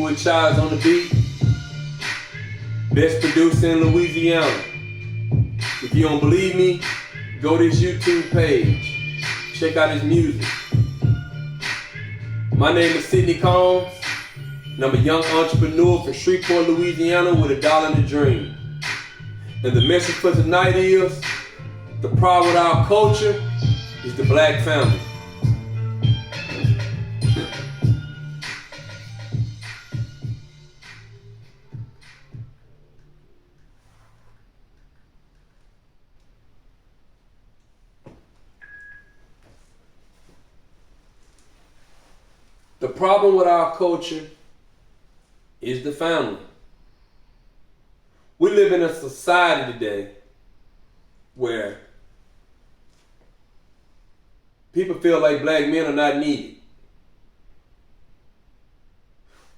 Put Chives on the beat. Best producer in Louisiana. If you don't believe me, go to his YouTube page. Check out his music. My name is Sidney Combs, and I'm a young entrepreneur from Shreveport, Louisiana with $1 and a dream. And the message for tonight is, the problem with our culture is the black family. The problem with our culture is the family. We live in a society today where people feel like black men are not needed.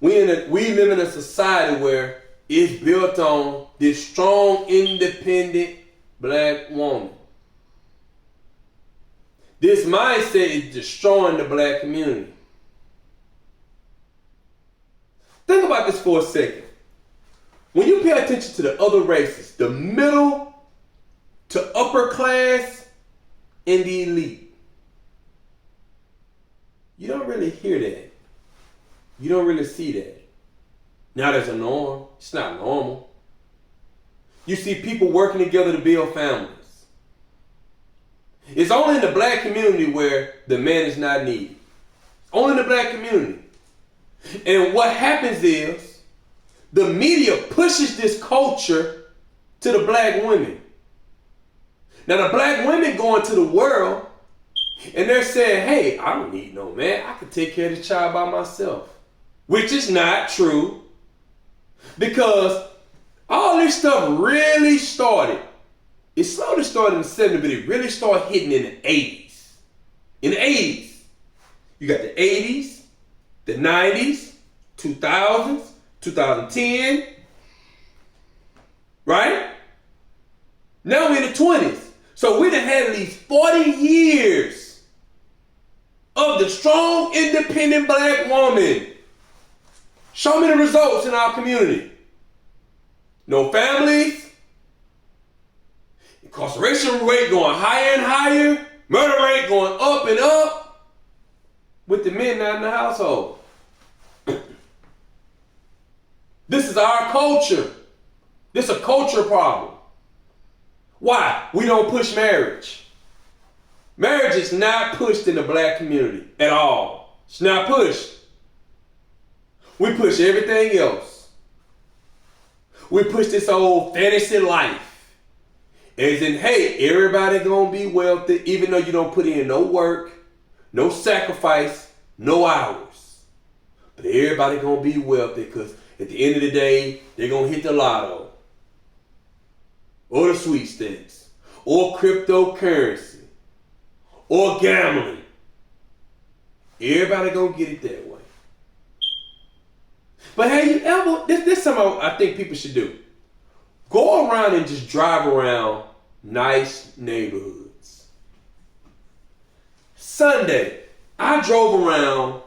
We live in a society where it's built on this strong, independent black woman. This mindset is destroying the black community. Think about this for a second. When you pay attention to the other races, the middle to upper class and the elite, you don't really hear that. You don't really see that. Now there's a norm. It's not normal. You see people working together to build families. It's only in the black community where the man is not needed. Only in the black community. And what happens is, the media pushes this culture to the black women. Now the black women go into the world and they're saying, hey, I don't need no man. I can take care of this child by myself. Which is not true. Because all this stuff really started. It slowly started in the 70s, but it really started hitting in the 80s. In the 80s. You got the 80s. The 90s, 2000s, 2010, right? Now we're in the 20s. So we done had at least 40 years of the strong, independent black woman. Show me the results in our community. No families, incarceration rate going higher and higher, murder rate going up and up, with the men not in the household. This is our culture. This is a culture problem. Why? We don't push marriage. Marriage is not pushed in the black community at all. It's not pushed. We push everything else. We push this old fantasy life. As in, hey, everybody gonna be wealthy even though you don't put in no work, no sacrifice, no hours. But everybody gonna be wealthy because at the end of the day, they're gonna hit the lotto. Or the sweepstakes. Or cryptocurrency. Or gambling. Everybody gonna get it that way. But have you ever, this is something I think people should do. Go around and just drive around nice neighborhoods. Sunday, I drove around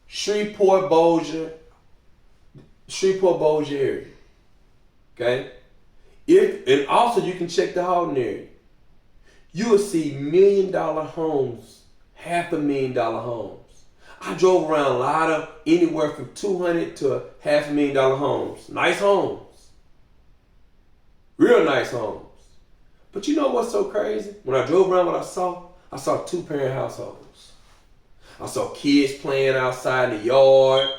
Shreveport, Bossier area. Okay? And also you can check the Houghton area. You will see $1 million homes, $500,000 homes. I drove around a lot of anywhere from $200,000 to $500,000 homes. Nice homes. Real nice homes. But you know what's so crazy? When I drove around, what I saw two-parent households. I saw kids playing outside in the yard.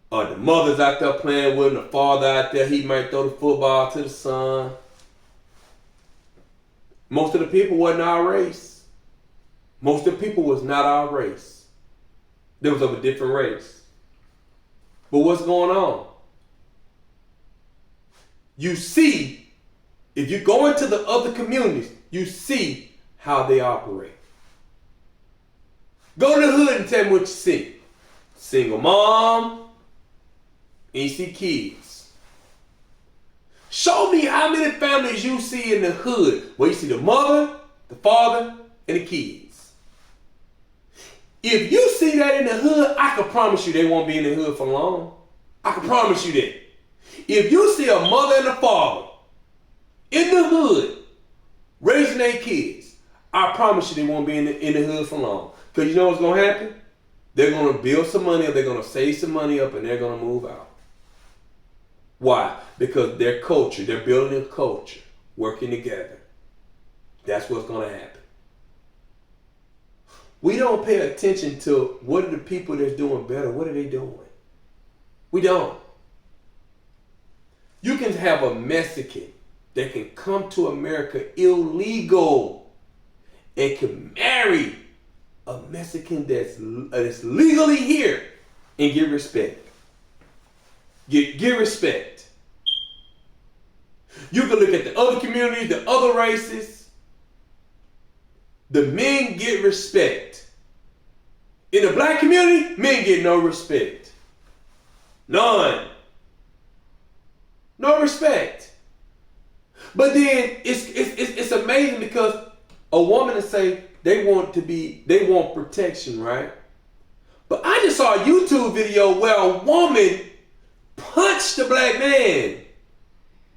The mother's out there playing with them. The father out there, he might throw the football to the son. Most of the people wasn't our race. Most of the people was not our race. They was of a different race. But what's going on? You see, if you go into the other communities, you see how they operate. Go to the hood and tell me what you see. Single mom, and you see kids. Show me how many families you see in the hood where you see the mother, the father, and the kids. If you see that in the hood, I can promise you they won't be in the hood for long. I can promise you that. If you see a mother and a father in the hood raising their kids, I promise you they won't be in the hood for long. Because you know what's going to happen? They're going to build some money up, they're going to save some money up, and they're going to move out. Why? Because their culture, they're building a culture, working together. That's what's going to happen. We don't pay attention to what are the people that's doing better, what are they doing? We don't. You can have a Mexican that can come to America illegal and can marry a Mexican that's legally here and get respect. Get respect. You can look at the other communities, the other races. The men get respect. In the black community, men get no respect. None. No respect. But then it's amazing because a woman to say they want protection, right? But I just saw a YouTube video where a woman punched the black man.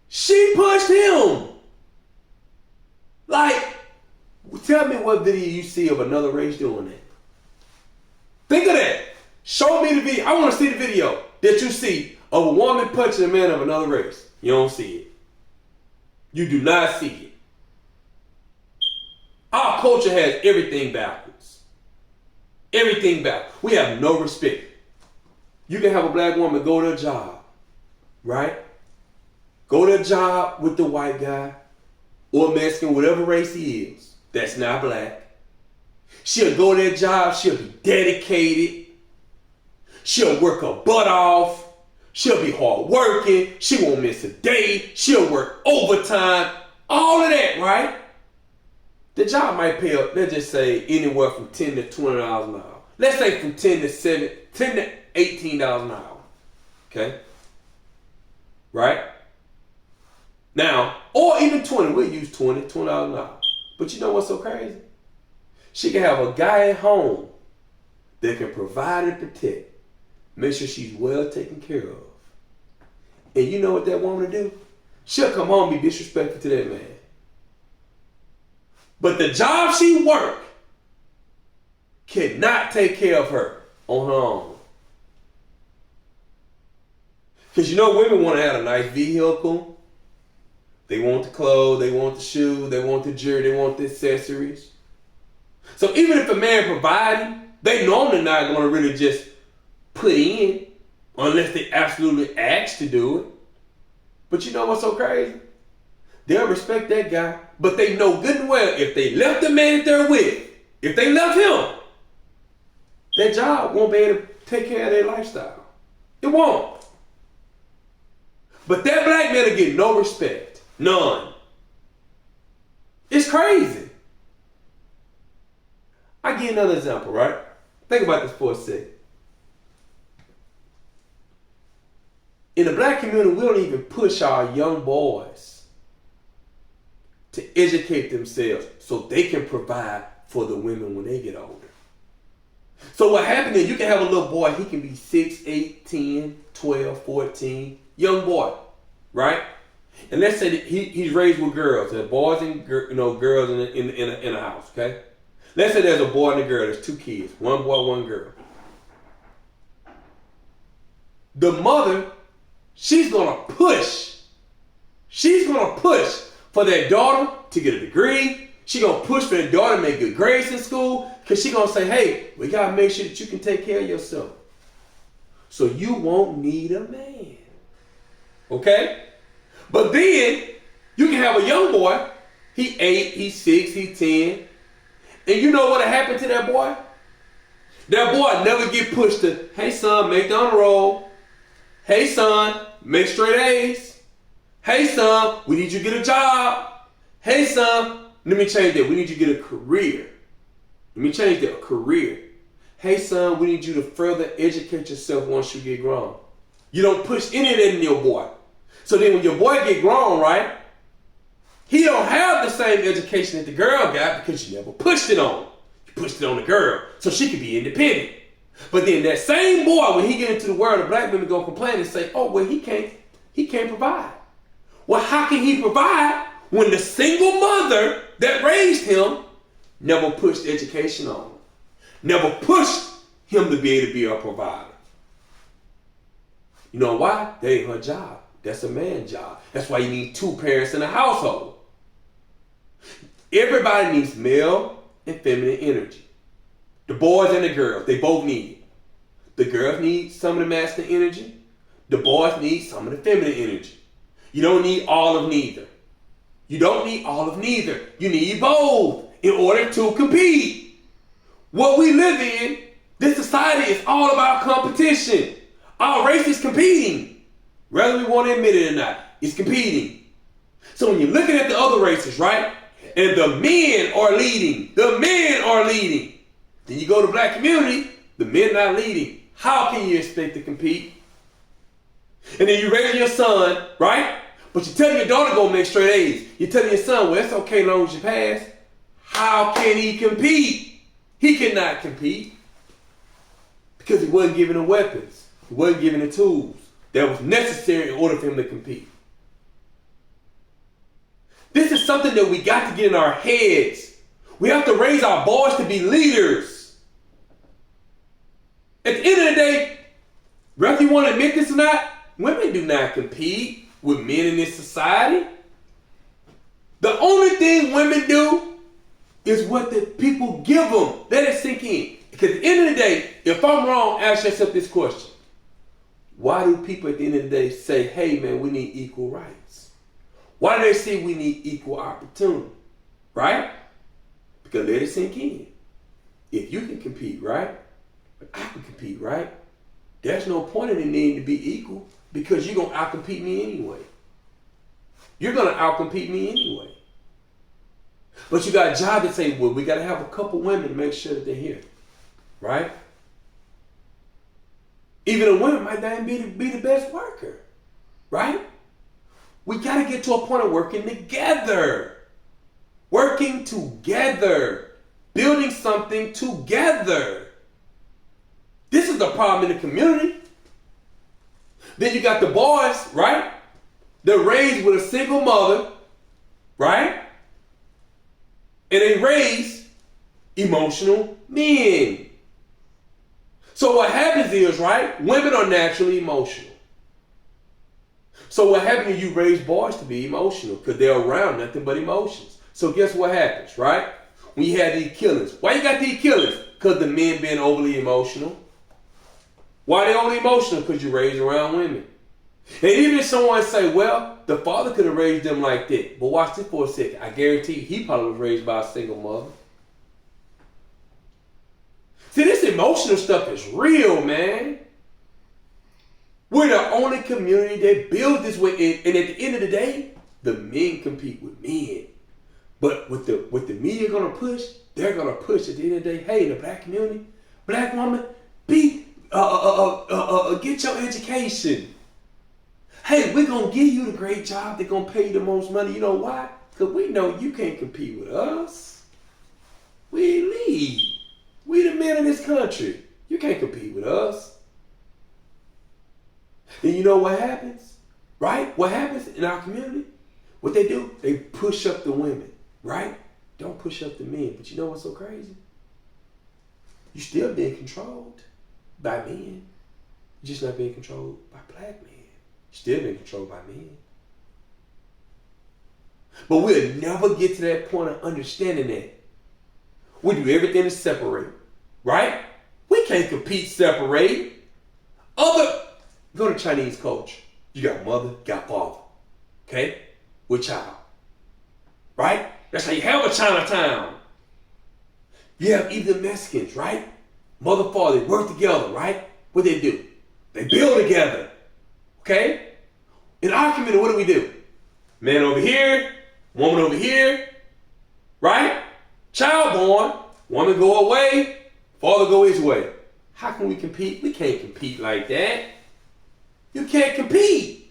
She punched him. Like, tell me what video you see of another race doing that. Think of that. Show me the video. I want to see the video that you see of a woman punching a man of another race. You don't see it. You do not see it. Our culture has everything backwards. Everything backwards. We have no respect. You can have a black woman go to a job, right? Go to a job with the white guy or Mexican, whatever race he is, that's not black. She'll go to that job, she'll be dedicated. She'll work her butt off. She'll be hard working. She won't miss a day. She'll work overtime. All of that, right? The job might pay up, let's just say, anywhere from $10 to $20 an hour. Let's say from $10 to $18 an hour. Okay? Right? Now, or even 20. We'll use $20 an hour. But you know what's so crazy? She can have a guy at home that can provide and protect. Make sure she's well taken care of. And you know what that woman will do? She'll come home and be disrespectful to that man. But the job she worked cannot take care of her on her own. Because you know women want to have a nice vehicle. They want the clothes, they want the shoes, they want the jewelry, they want the accessories. So even if a man providing, they normally not going to really just put in unless they absolutely ask to do it. But you know what's so crazy? They'll respect that guy, but they know good and well if they left the man that they're with, if they left him, that job won't be able to take care of their lifestyle. It won't. But that black man will get no respect. None. It's crazy. I give you another example, right? Think about this for a second. In the black community, we don't even push our young boys to educate themselves so they can provide for the women when they get older. So what happens is you can have a little boy, he can be 6, 8, 10, 12, 14, young boy, right? And let's say that he's raised with girls, there's boys and girls in a house, okay? Let's say there's a boy and a girl, there's 2 kids, one boy, one girl. The mother, she's gonna push for that daughter to get a degree. She's gonna push for that daughter to make good grades in school, because she's gonna say, hey, we gotta make sure that you can take care of yourself. So you won't need a man. Okay? But then you can have a young boy, he 8, he's 6, he's 10. And you know what happened to that boy? That boy never get pushed to, hey son, make the honor roll. Hey son, make straight A's. Hey son, we need you to get a job. Hey son, let me change that. We need you to get a career. Let me change that, a career. Hey son, we need you to further educate yourself once you get grown. You don't push any of that in your boy. So then when your boy get grown, right? He don't have the same education that the girl got because you never pushed it on him. You pushed it on the girl so she could be independent. But then that same boy, when he get into the world, the black women go complain and say, oh, well, he can't provide. Well, how can he provide when the single mother that raised him never pushed education on him, never pushed him to be able to be a provider? You know why? That ain't her job. That's a man's job. That's why you need two parents in a household. Everybody needs male and feminine energy. The boys and the girls, they both need it. The girls need some of the masculine energy. The boys need some of the feminine energy. You don't need all of neither. You don't need all of neither. You need both in order to compete. What we live in, this society is all about competition. Our race is competing. Whether we want to admit it or not, it's competing. So when you're looking at the other races, right? And the men are leading. The men are leading. Then you go to black community, the men not leading. How can you expect to compete? And then you raise your son, right? But you're telling your daughter go make straight A's. You're telling your son, well, it's okay as long as you pass. How can he compete? He cannot compete because he wasn't given the weapons. He wasn't given the tools that was necessary in order for him to compete. This is something that we got to get in our heads. We have to raise our boys to be leaders. At the end of the day, whether you want to admit this or not, women do not compete with men in this society. The only thing women do is what the people give them. Let it sink in. Because at the end of the day, if I'm wrong, ask yourself this question. Why do people at the end of the day say, hey man, we need equal rights? Why do they say we need equal opportunity? Right? Because let it sink in. If you can compete, right? But I can compete, right? There's no point in it needing to be equal because you're going to outcompete me anyway. You're going to outcompete me anyway. But you got a job to say, well, we got to have a couple women to make sure that they're here. Right? Even a woman might not be the best worker. Right? We got to get to a point of working together. Working together. Building something together. This is the problem in the community. Then you got the boys, right? They're raised with a single mother, right? And they raise emotional men. So what happens is, right? Women are naturally emotional. So what happens is you raise boys to be emotional because they're around nothing but emotions. So guess what happens, right? When you have these killings. Why you got these killings? Because the men being overly emotional. Why are they only emotional? Because you raised around women. And even if someone say, well, the father could have raised them like that. But watch this for a second. I guarantee he probably was raised by a single mother. See, this emotional stuff is real, man. We're the only community that builds this way. And at the end of the day, the men compete with men. But with the media going to push, they're going to push at the end of the day, hey, the black community, black woman, get your education. Hey, we're going to give you the great job. They're going to pay you the most money. You know why? Because we know you can't compete with us. We lead. We the men in this country. You can't compete with us. And you know what happens? Right? What happens in our community? What they do? They push up the women. Right? Don't push up the men. But you know what's so crazy? You're still being controlled by men. You're just not being controlled by black men. You're still being controlled by men. But we'll never get to that point of understanding that. We do everything to separate. Right? We can't compete separate. Go to Chinese culture. You got mother, you got father. Okay? With child. Right? That's how you have a Chinatown. You have even Mexicans, right? Mother, father, they work together, right? What they do? They build together. Okay? In our community, what do? Man over here, woman over here, right? Child born, woman go away, father go his way. How can we compete? We can't compete like that. You can't compete.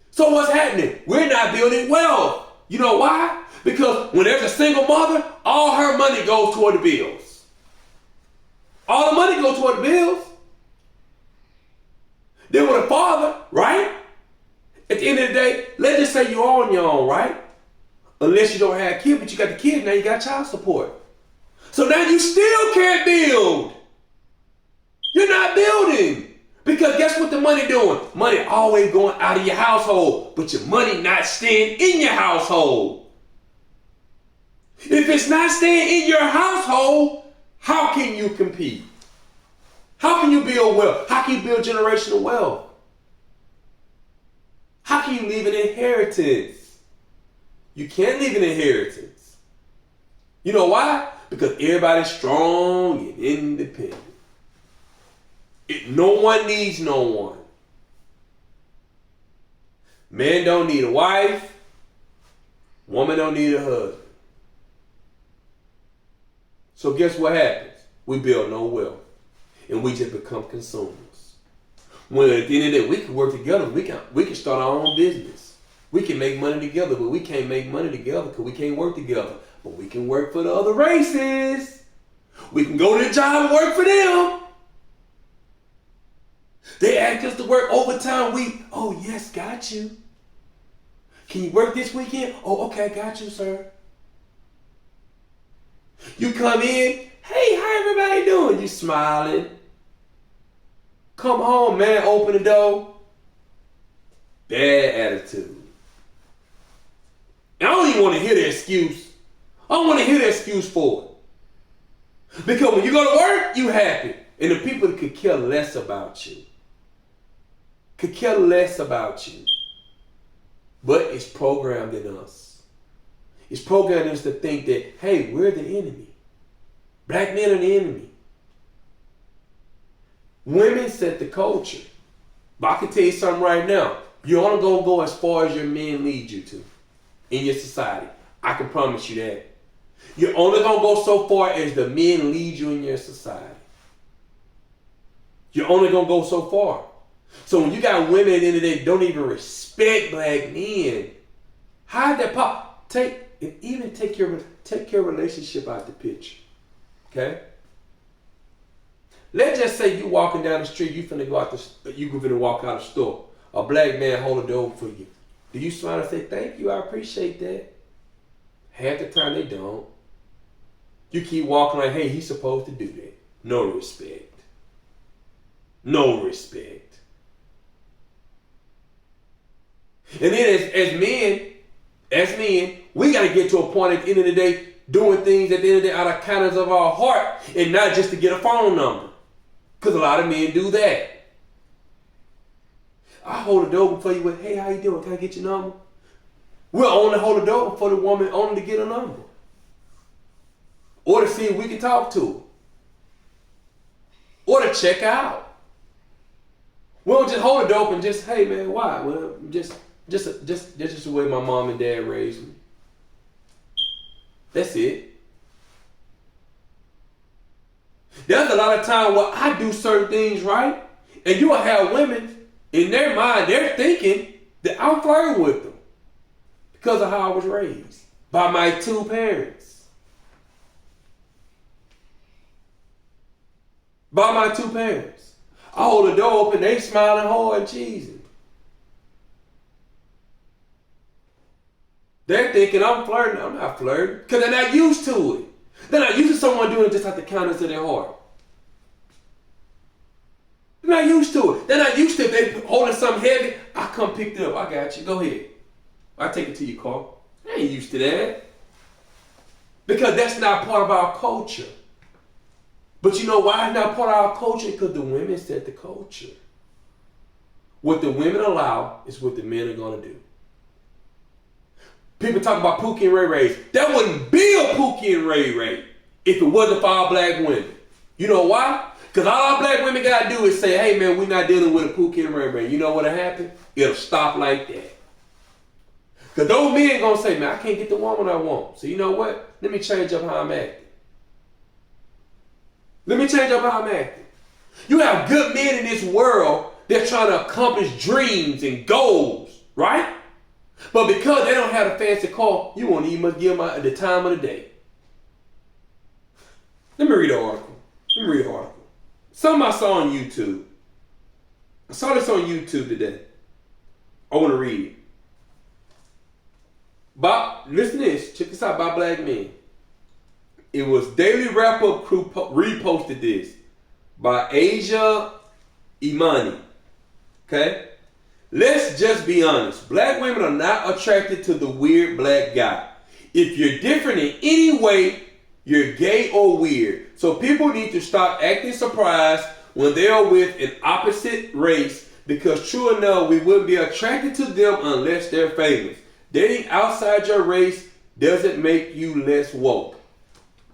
So what's happening? We're not building wealth. You know why? Because when there's a single mother, all her money goes toward the bills. All the money goes toward the bills. Then with a father, right? At the end of the day, let's just say you're on your own, right? Unless you don't have kids, but you got the kids, now you got child support. So now you still can't build. You're not building. Because guess what the money doing? Money always going out of your household, but your money not staying in your household. If it's not staying in your household, how can you compete? How can you build wealth? How can you build generational wealth? How can you leave an inheritance? You can't leave an inheritance. You know why? Because everybody's strong and independent. No one needs no one. Man don't need a wife. Woman don't need a husband. So guess what happens? We build no wealth. And we just become consumers. When at the end of the day, we can work together. We can start our own business. We can make money together, but we can't make money together because we can't work together. But we can work for the other races. We can go to the job and work for them. They ask us to work overtime. Oh yes, got you. Can you work this weekend? Oh, okay, got you, sir. You come in, hey, how everybody doing? You smiling. Come home, man, open the door. Bad attitude. And I don't even want to hear the excuse. I don't want to hear the excuse for it. Because when you go to work, you happy. And the people could care less about you. Could care less about you. But it's programmed in us. It's programmed in us to think that, hey, we're the enemy. Black men are the enemy. Women set the culture. But I can tell you something right now. You're only going to go as far as your men lead you to in your society. I can promise you that. You're only going to go so far as the men lead you in your society. You're only going to go so far. So when you got women at the end of the day don't even respect black men, how that pop? Take your relationship out the picture. Okay? Let's just say you walking down the street, you finna walk out the store. A black man hold a door for you. Do you smile and say, thank you, I appreciate that? Half the time they don't. You keep walking like, hey, he's supposed to do that. No respect. No respect. And then as men, we got to get to a point at the end of the day doing things at the end of the day out of kindness of our heart and not just to get a phone number. Because a lot of men do that. I hold the door open for you with, hey, how you doing? Can I get your number? We'll only hold the door open for the woman only to get a number. Or to see if we can talk to her. Or to check out. We don't just hold the door open just, hey man, why? Well, just the way my mom and dad raised me. That's it. There's a lot of time where I do certain things right, and you'll have women in their mind, they're thinking that I'm flirting with them because of how I was raised by my two parents. By my two parents. I hold the door open, they smiling hard and cheesing. They're thinking I'm flirting. I'm not flirting because they're not used to it. They're not used to someone doing it just out the kindness of their heart. They're not used to it. They're not used to it. If they're holding something heavy, I come pick it up. I got you. Go ahead. I take it to your car. I ain't used to that. Because that's not part of our culture. But you know why it's not part of our culture? Because the women set the culture. What the women allow is what the men are going to do. People talk about Pookie and Ray Ray. That wouldn't be a Pookie and Ray Ray if it wasn't for our black women. You know why? Because all our black women got to do is say, hey man, we're not dealing with a Pookie and Ray Ray. You know what'll happen? It'll stop like that. Because those men going to say, man, I can't get the woman I want. So you know what? Let me change up how I'm acting. Let me change up how I'm acting. You have good men in this world that's trying to accomplish dreams and goals, right? But because they don't have a fancy car, you won't even give them the time of the day. Let me read the article. Something I saw on YouTube. I saw this on YouTube today. I want to read it. Listen to this. Check this out by Black Men. It was Daily Wrap-Up Crew reposted this by Asia Imani. Okay? Let's just be honest. Black women are not attracted to the weird black guy. If you're different in any way, you're gay or weird. So people need to stop acting surprised when they are with an opposite race, because true enough, we wouldn't be attracted to them unless they're famous. Dating outside your race doesn't make you less woke.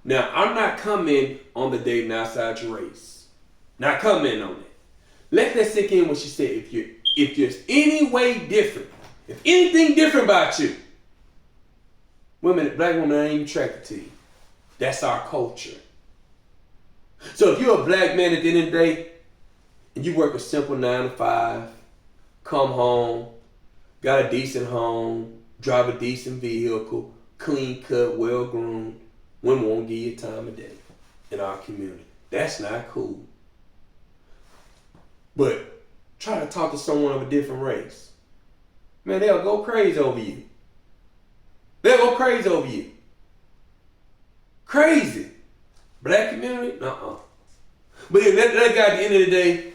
Now, I'm not commenting on the dating outside your race. Not commenting on it. Let that sink in when she said, if there's any way different, if anything different about you, black women ain't even attracted to you. That's our culture. So if you're a black man at the end of the day, and you work a simple 9 to 5, come home, got a decent home, drive a decent vehicle, clean cut, well groomed, women won't give you time of day in our community. That's not cool. But try to talk to someone of a different race. Man, they'll go crazy over you. Crazy. Black community? But then that guy at the end of the day,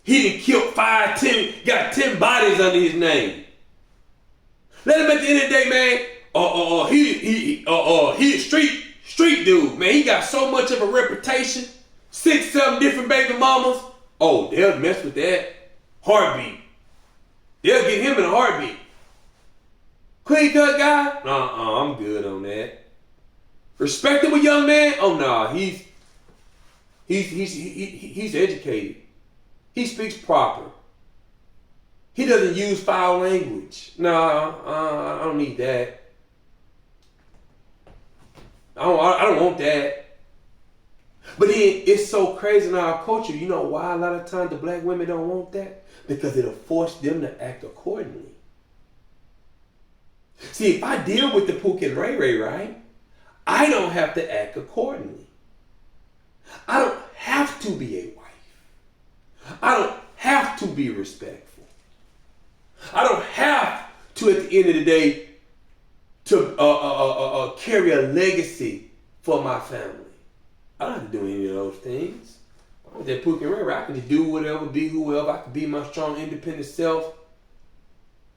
he done killed 5, 10, got 10 bodies under his name. Let him at the end of the day, man, he a street dude, man. He got so much of a reputation, 6, 7 different baby mamas. Oh, they'll mess with that. Heartbeat. They'll get him in a heartbeat. Clean cut guy? I'm good on that. Respectable young man? Oh no, he's educated. He speaks proper. He doesn't use foul language. No, I don't need that. I don't want that. But then it's so crazy in our culture. You know why a lot of times the black women don't want that? Because it'll force them to act accordingly. See, if I deal with the Pookie and Ray Ray, right, I don't have to act accordingly. I don't have to be a wife. I don't have to be respectful. I don't have to, at the end of the day, to carry a legacy for my family. I don't have to do any of those things. I'm with that Pookie and Ray Ray. I can just do whatever, be whoever. I can be my strong, independent self.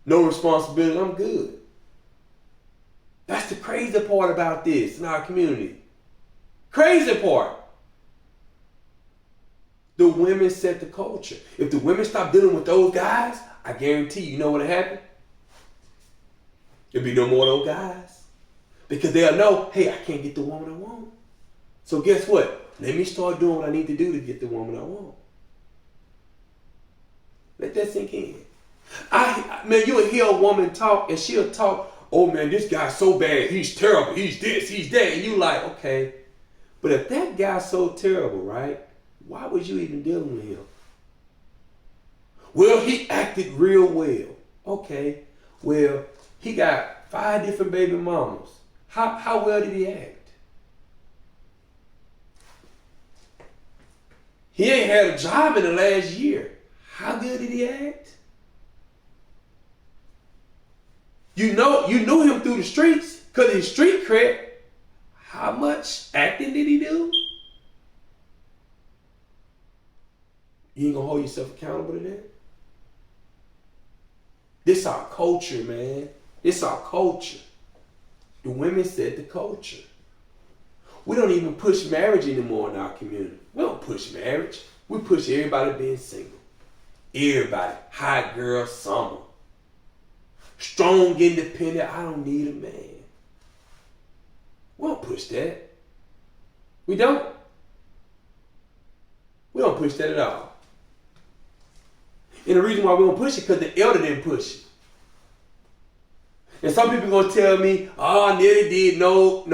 No responsibility. I'm good. That's the crazy part about this in our community. Crazy part. The women set the culture. If the women stop dealing with those guys, I guarantee you know what'll happen? There'll be no more of those guys. Because they'll know, hey, I can't get the woman I want. So guess what? Let me start doing what I need to do to get the woman I want. Let that sink in. Man, you'll hear a woman talk and she'll talk, oh man, this guy's so bad, he's terrible, he's this, he's that. And you like, okay. But if that guy's so terrible, right? Why was you even dealing with him? Well, he acted real well. Okay. Well, he got 5 different baby mamas. How well did he act? He ain't had a job in the last year. How good did he act? You knew him through the streets because of his street cred. How much acting did he do? You ain't gonna hold yourself accountable to that? This our culture, man. This our culture. The women set the culture. We don't even push marriage anymore in our community. We don't push marriage. We push everybody being single. Everybody. Hot girl summer. Strong, independent. I don't need a man. We don't push that. We don't. We don't push that at all. And the reason why we don't push it because the elder didn't push it. And some people going to tell me, oh, Nelly did. No.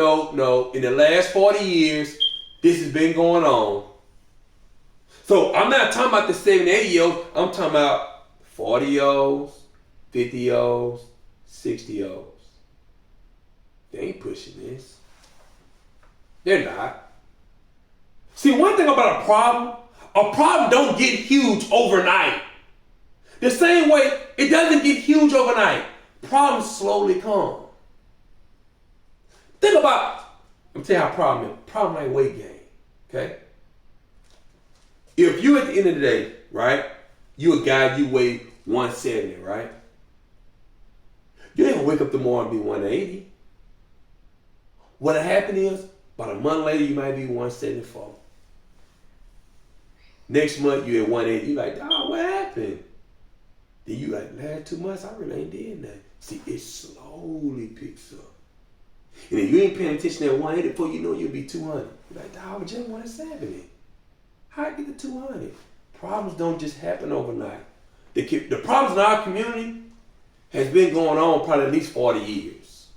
In the last 40 years, this has been going on. So I'm not talking about the 70, 80-year-olds. I'm talking about 40-year-olds, 50-year-olds, 60-year-olds. They ain't pushing this. They're not. See, one thing about a problem don't get huge overnight. The same way it doesn't get huge overnight. Problems slowly come. Think about, I'm telling you how problem is. Problem like weight gain, okay? If you at the end of the day, right, you a guy, you weigh 170, right? You ain't gonna wake up tomorrow and be 180. What'll happen is, about a month later, you might be 174. Next month, you at 180. You like, dog, what happened? Then you like, last 2 months, I really ain't did nothing. See, it slowly picks up. And if you ain't paying attention at 180, before you know, you'll be 200. You're like, dog, I was just 170. How I get to 200? Problems don't just happen overnight. The problems in our community has been going on probably at least 40 years.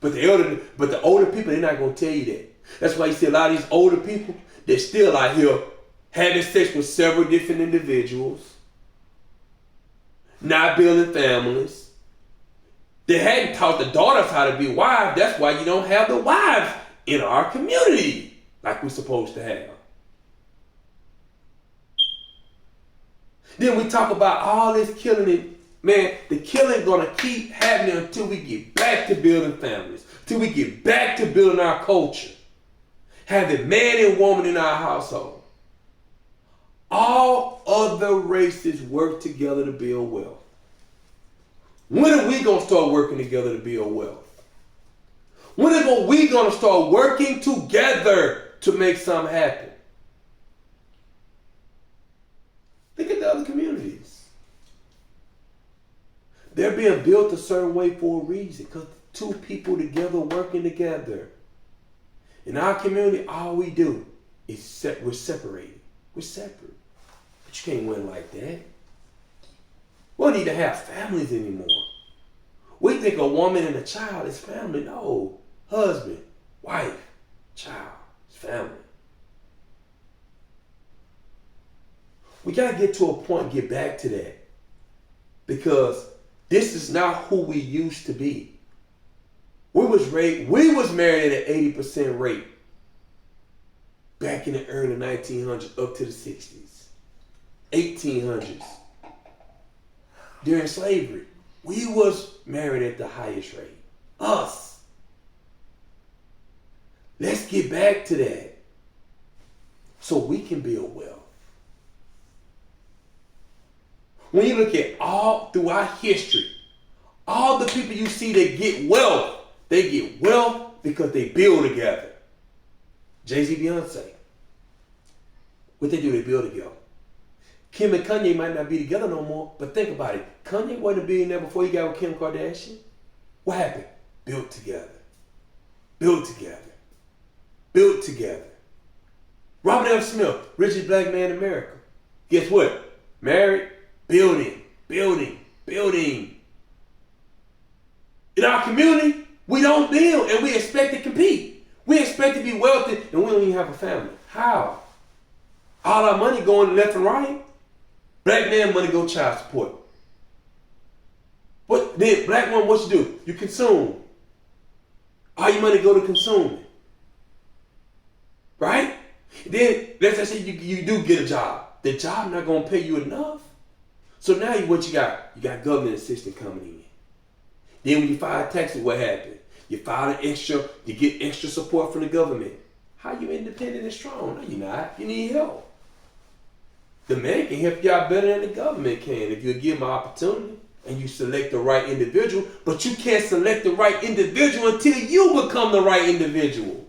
But the older people, they're not going to tell you that. That's why you see a lot of these older people, they're still out here having sex with several different individuals, not building families. They hadn't taught the daughters how to be wives. That's why you don't have the wives in our community like we're supposed to have. Then we talk about all this killing. Man, the killing gonna keep happening until we get back to building families, till we get back to building our culture, having man and woman in our household. All other races work together to build wealth. When are we gonna start working together to build wealth? When are we gonna start working together to make something happen? Look at the other communities. They're being built a certain way for a reason, because two people together working together. In our community, all we do is we're separated. We're separate. But you can't win like that. We don't need to have families anymore. We think a woman and a child is family. No. Husband, wife, child, it's family. We got to get to a point and get back to that. Because this is not who we used to be. We was married at an 80% rate back in the early 1900s up to the 60s, 1800s. During slavery, we was married at the highest rate. Us. Let's get back to that so we can build wealth. When you look at all throughout history, all the people you see that get wealth, they get wealth because they build together. Jay-Z, Beyonce. What they do, they build together. Kim and Kanye might not be together no more, but think about it. Kanye wasn't a billionaire before he got with Kim Kardashian. What happened? Built together. Built together. Built together. Robert F. Smith, richest black man in America. Guess what? Married, building, building, building. In our community, we don't build and we expect to compete. We expect to be wealthy and we don't even have a family. How? All our money going left and right. Black man money go child support. What then? Black woman, what you do? You consume. All your money go to consuming. Right? Then let's just say you do get a job. The job not gonna pay you enough. So now what you got? You got government assistance coming in. Then when you file taxes, what happened? You file an extra, you get extra support from the government. How you independent and strong? No, you're not. You need help. The man can help you out better than the government can if you give them an opportunity and you select the right individual, but you can't select the right individual until you become the right individual.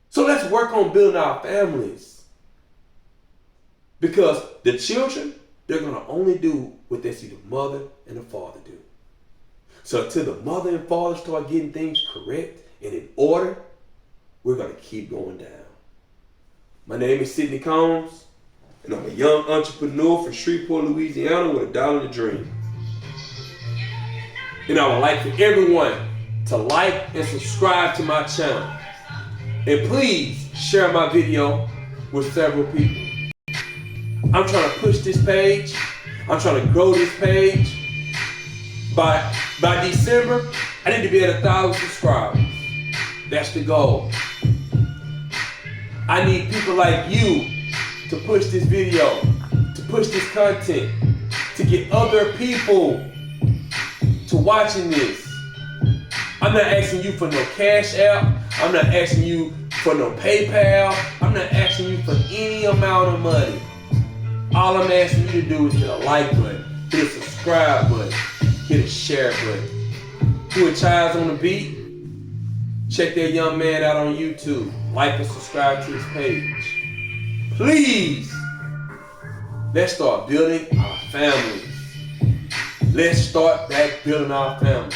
So let's work on building our families. Because the children, they're going to only do what they see the mother and the father do. So until the mother and father start getting things correct and in order, we're going to keep going down. My name is Sidney Combs, and I'm a young entrepreneur from Shreveport, Louisiana with $1 to dream. And I would like for everyone to like and subscribe to my channel. And please share my video with several people. I'm trying to push this page. I'm trying to grow this page. By December, I need to be at 1,000 subscribers. That's the goal. I need people like you to push this video, to push this content, to get other people to watching this. I'm not asking you for no Cash App. I'm not asking you for no PayPal. I'm not asking you for any amount of money. All I'm asking you to do is hit a like button, hit a subscribe button, hit a share button. Who a Child's on the beat? Check that young man out on YouTube. Like and subscribe to his page. Please, let's start building our families. Let's start back building our families.